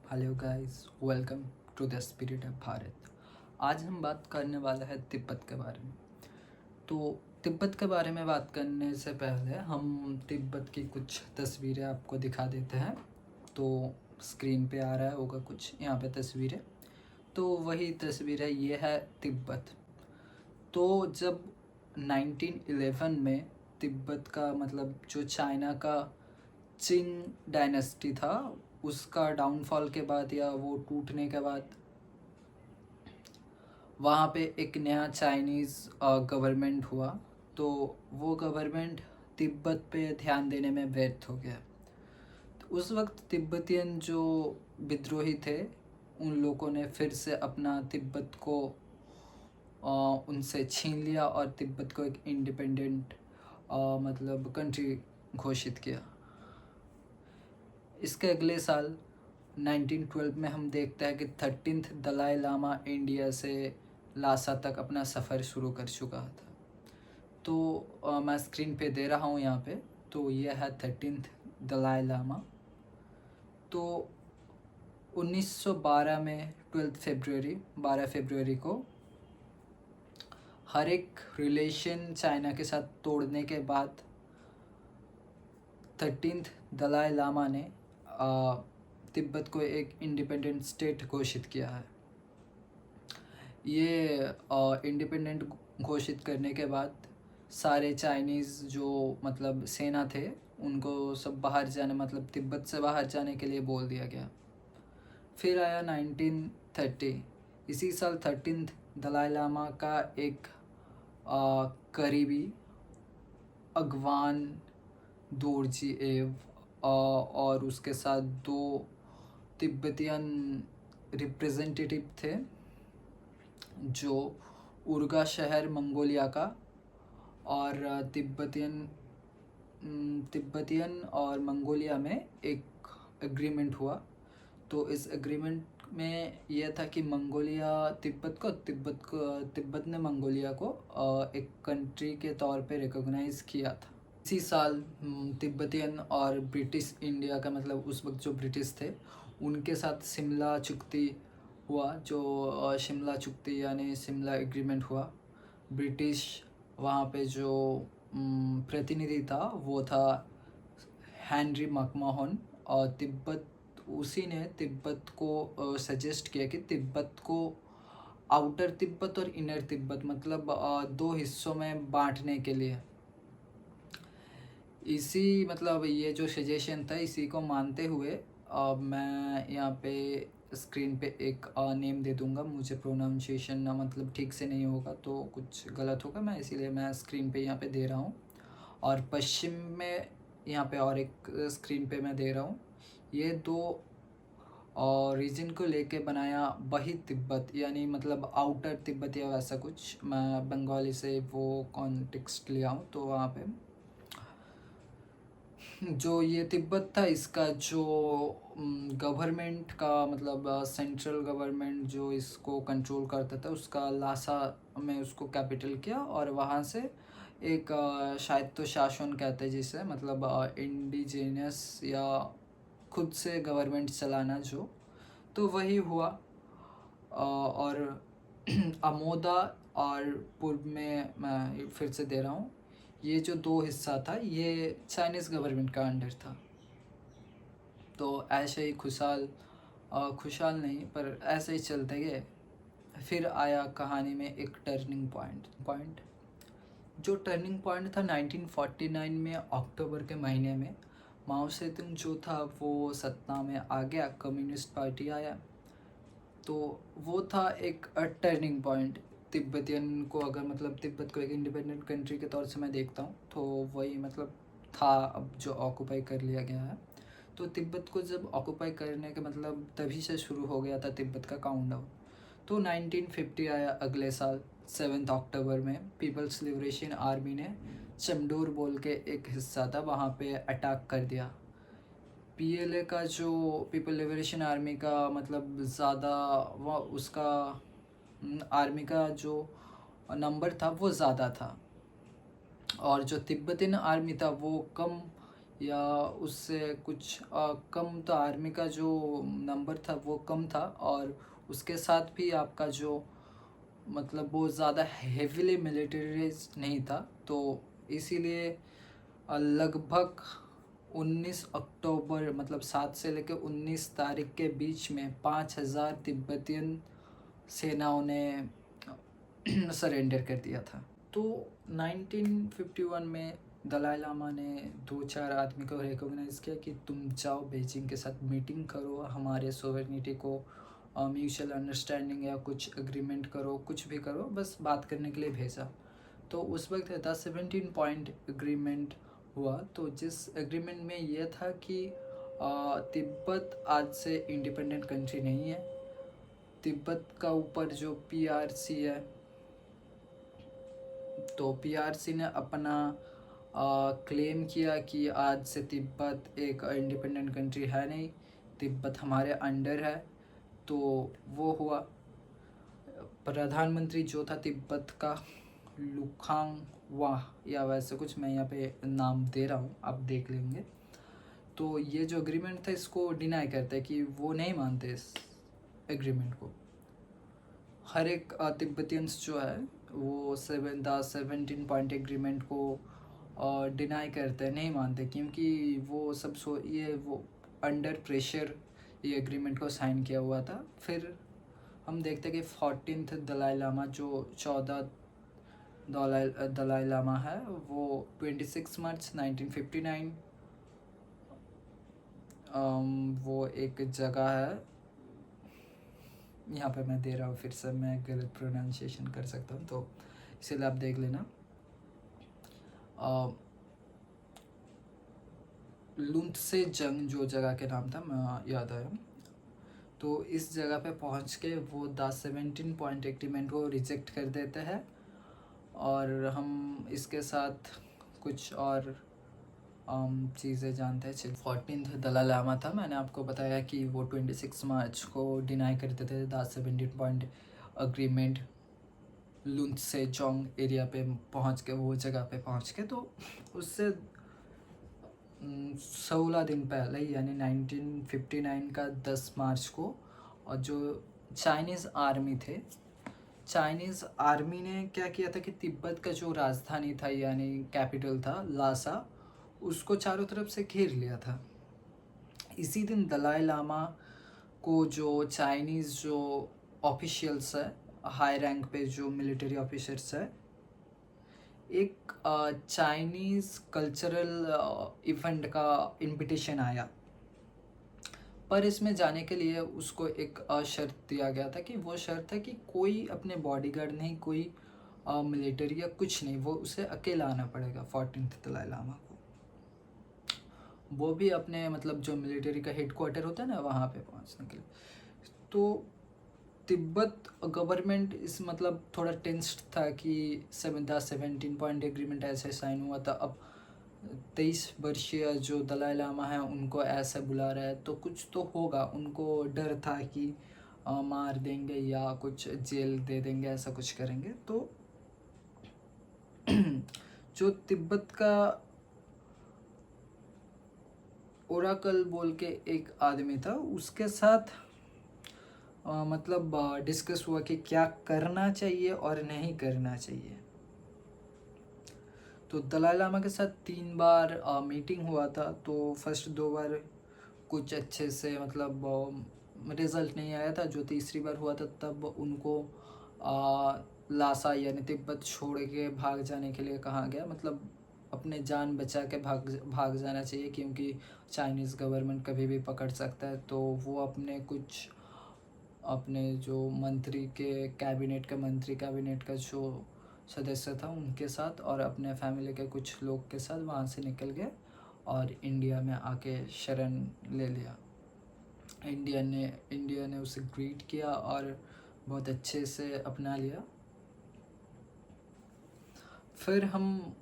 Hello guys, welcome to the spirit of Bharat. आज हम बात करने वाले हैं तिब्बत के बारे में। तो तिब्बत के बारे में बात करने से पहले हम तिब्बत की कुछ तस्वीरें आपको दिखा देते हैं। तो स्क्रीन पे आ रहा होगा कुछ यहाँ पे तस्वीरें। तो वही तस्वीरें ये है तिब्बत। तो जब 1911 में तिब्बत का मतलब जो चाइना का चिंग डायनेस्टी था उसका डाउनफॉल के बाद या वो टूटने के बाद वहाँ पे एक नया चाइनीज़ गवर्नमेंट हुआ। तो वो गवर्नमेंट तिब्बत पे ध्यान देने में व्यर्थ हो गया। तो उस वक्त तिब्बतियन जो विद्रोही थे उन लोगों ने फिर से अपना तिब्बत को उनसे छीन लिया और तिब्बत को एक इंडिपेंडेंट मतलब कंट्री घोषित किया। इसके अगले साल 1912 में हम देखते हैं कि 13th दलाई लामा इंडिया से लासा तक अपना सफ़र शुरू कर चुका था। तो मैं स्क्रीन पे दे रहा हूँ यहाँ पे। तो यह है 13th दलाई लामा। तो 1912 में 12 फरवरी को हर एक रिलेशन चाइना के साथ तोड़ने के बाद 13th दलाई लामा ने तिब्बत को एक इंडिपेंडेंट स्टेट घोषित किया है। ये इंडिपेंडेंट घोषित करने के बाद सारे चाइनीज़ जो मतलब सेना थे उनको सब बाहर जाने मतलब तिब्बत से बाहर जाने के लिए बोल दिया गया। फिर आया 1930। इसी साल 13th दलाई लामा का एक करीबी अगवान दोरजी एव और उसके साथ दो तिब्बतियन रिप्रेजेंटेटिव थे जो उर्गा शहर मंगोलिया का और तिब्बतियन और मंगोलिया में एक एग्रीमेंट हुआ। तो इस एग्रीमेंट में यह था कि मंगोलिया तिब्बत ने मंगोलिया को एक कंट्री के तौर पे रिकॉग्नाइज़ किया था। इसी साल तिब्बतियन और ब्रिटिश इंडिया का मतलब उस वक्त जो ब्रिटिश थे उनके साथ शिमला चुक्ति हुआ। जो शिमला चुक्ति यानी शिमला एग्रीमेंट हुआ। ब्रिटिश वहाँ पे जो प्रतिनिधि था वो था हेनरी मैकमोहन। और उसी ने तिब्बत को सजेस्ट किया कि तिब्बत को आउटर तिब्बत और इनर तिब्बत मतलब दो हिस्सों में बांटने के लिए। इसी मतलब ये जो सजेशन था इसी को मानते हुए मैं यहाँ पे स्क्रीन पे एक नेम दे दूँगा। मुझे प्रोनाउंसिएशन ना मतलब ठीक से नहीं होगा तो कुछ गलत होगा, मैं इसीलिए मैं स्क्रीन पे यहाँ पे दे रहा हूँ। और पश्चिम में यहाँ पे और एक स्क्रीन पे मैं दे रहा हूँ। ये दो और रीजन को लेके बनाया बही तिब्बत यानी मतलब आउटर तिब्बत या वैसा कुछ। मैं बंगाली से वो कॉन्टेक्स्ट लिया हूँ। तो वहाँ पे जो ये तिब्बत था इसका जो गवर्नमेंट का मतलब सेंट्रल गवर्नमेंट जो इसको कंट्रोल करता था उसका लासा में उसको कैपिटल किया। और वहाँ से एक शायद तो शासन कहते हैं जिसे मतलब इंडिजिनियस या खुद से गवर्नमेंट चलाना जो, तो वही हुआ। और अमोदा और पूर्व में मैं फिर से दे रहा हूँ, ये जो दो हिस्सा था ये चाइनीज़ गवर्नमेंट का अंडर था। तो ऐसे ही खुशहाल नहीं पर ऐसे ही चलते गए। फिर आया कहानी में एक टर्निंग पॉइंट। जो टर्निंग पॉइंट था 1949 में अक्टूबर के महीने में माओ सेतुंग जो था वो सत्ता में आ गया, कम्युनिस्ट पार्टी आया। तो वो था एक टर्निंग पॉइंट तिब्बतियन को। अगर मतलब तिब्बत को एक इंडिपेंडेंट कंट्री के तौर से मैं देखता हूँ तो वही मतलब था अब जो ऑक्यूपाई कर लिया गया है। तो तिब्बत को जब ऑक्यूपाई करने के मतलब तभी से शुरू हो गया था तिब्बत का काउंटडाउन। तो 1950 आया अगले साल 7 अक्टूबर में पीपल्स लिबरेशन आर्मी ने चमडोर बोल के एक हिस्सा था वहाँ पे अटैक कर दिया। पीएलए का जो पीपल लिबरेशन आर्मी का मतलब ज़्यादा वो उसका आर्मी का जो नंबर था वो ज़्यादा था और जो तिब्बतियन आर्मी था वो कम या उससे कुछ कम, तो आर्मी का जो नंबर था वो कम था, और उसके साथ भी आपका जो मतलब वो ज़्यादा हेविली मिलिटरीज नहीं था। तो इसीलिए लगभग 19 अक्टूबर मतलब 7 से लेकर 19 तारीख के बीच में 5,000 तिब्बतियन सेनाओं ने सरेंडर कर दिया था। तो 1951 में दलाई लामा ने 2-4 आदमी को रिकॉग्नाइज़ किया कि तुम जाओ बीजिंग के साथ मीटिंग करो, हमारे सोवरेनिटी को म्यूचुअल अंडरस्टैंडिंग या कुछ एग्रीमेंट करो, कुछ भी करो, बस बात करने के लिए भेजा। तो उस वक्त द 17 पॉइंट एग्रीमेंट हुआ। तो जिस एग्रीमेंट में यह था कि तिब्बत आज से इंडिपेंडेंट कंट्री नहीं है। तिब्बत का ऊपर जो पीआरसी है, तो पीआरसी ने अपना क्लेम किया कि आज से तिब्बत एक इंडिपेंडेंट कंट्री है नहीं, तिब्बत हमारे अंडर है। तो वो हुआ। प्रधानमंत्री जो था तिब्बत का, लुखांग वाह या वैसे कुछ, मैं यहाँ पे नाम दे रहा हूँ, आप देख लेंगे। तो ये जो एग्रीमेंट था इसको डिनाई करते हैं कि वो नहीं मानते इस एग्रीमेंट को। हर एक तिब्बतियंस जो है वो 17 पॉइंट एग्रीमेंट को डिनाई करते हैं, नहीं मानते, क्योंकि वो सब ये वो अंडर प्रेशर ये एग्रीमेंट को साइन किया हुआ था। फिर हम देखते हैं कि 14th दलाई लामा, जो 14 दलाई लामा है, वो 26 मार्च 1959 वो एक जगह है, यहाँ पे मैं दे रहा हूँ, फिर से मैं गलत प्रोनाउंसिएशन कर सकता हूँ, तो इसलिए आप देख लेना। लुंत्से जंग जो जगह के नाम था, मैं याद आया। तो इस जगह पे पहुँच के वो द 17 पॉइंट एग्रीमेंट को रिजेक्ट कर देते हैं। और हम इसके साथ कुछ और चीज़ें जानते हैं। 14th दलाई लामा था, मैंने आपको बताया कि वो 26 मार्च को डिनाई करते थे the 17 point agreement Luntse Dzong area पे पहुंच के, वो जगह पे पहुंच के। तो उससे 16 दिन पहले यानी 1959 का 10 मार्च को, और जो चाइनीज़ आर्मी थे, चाइनीज़ आर्मी ने क्या किया था कि तिब्बत का जो राजधानी था यानी कैपिटल था लासा, उसको चारों तरफ से घेर लिया था। इसी दिन दलाई लामा को जो चाइनीज़ जो ऑफिशियल्स है, हाई रैंक पे जो मिलिट्री ऑफिसर्स है, एक चाइनीज़ कल्चरल इवेंट का इनविटेशन आया। पर इसमें जाने के लिए उसको एक शर्त दिया गया था, कि वो शर्त है कि कोई अपने बॉडीगार्ड नहीं, कोई मिलिट्री या कुछ नहीं, वो उसे अकेला आना पड़ेगा 14th दलाई लामा को। वो भी अपने मतलब जो मिलिट्री का हेडक्वार्टर होता है ना, वहाँ पे पहुँचने के लिए। तो तिब्बत गवर्नमेंट इस मतलब थोड़ा टेंस्ड था कि 17 पॉइंट एग्रीमेंट ऐसे साइन हुआ था, अब 23 वर्षीय जो दलाई लामा है उनको ऐसे बुला रहा है, तो कुछ तो होगा। उनको डर था कि मार देंगे या कुछ जेल दे देंगे, ऐसा कुछ करेंगे। तो जो तिब्बत का ओराकल बोल के एक आदमी था, उसके साथ मतलब डिस्कस हुआ कि क्या करना चाहिए और नहीं करना चाहिए। तो दलाई लामा के साथ 3 बार मीटिंग हुआ था। तो फर्स्ट 2 बार कुछ अच्छे से मतलब रिज़ल्ट नहीं आया था। जो तीसरी बार हुआ था तब उनको लासा यानी तिब्बत छोड़ के भाग जाने के लिए कहा गया, मतलब अपने जान बचा के भाग जाना चाहिए, क्योंकि चाइनीज़ गवर्नमेंट कभी भी पकड़ सकता है। तो वो अपने जो मंत्री के कैबिनेट का जो सदस्य था उनके साथ और अपने फैमिली के कुछ लोग के साथ वहाँ से निकल गए और इंडिया में आके शरण ले लिया। इंडिया ने उसे ग्रीट किया और बहुत अच्छे से अपना लिया। फिर हम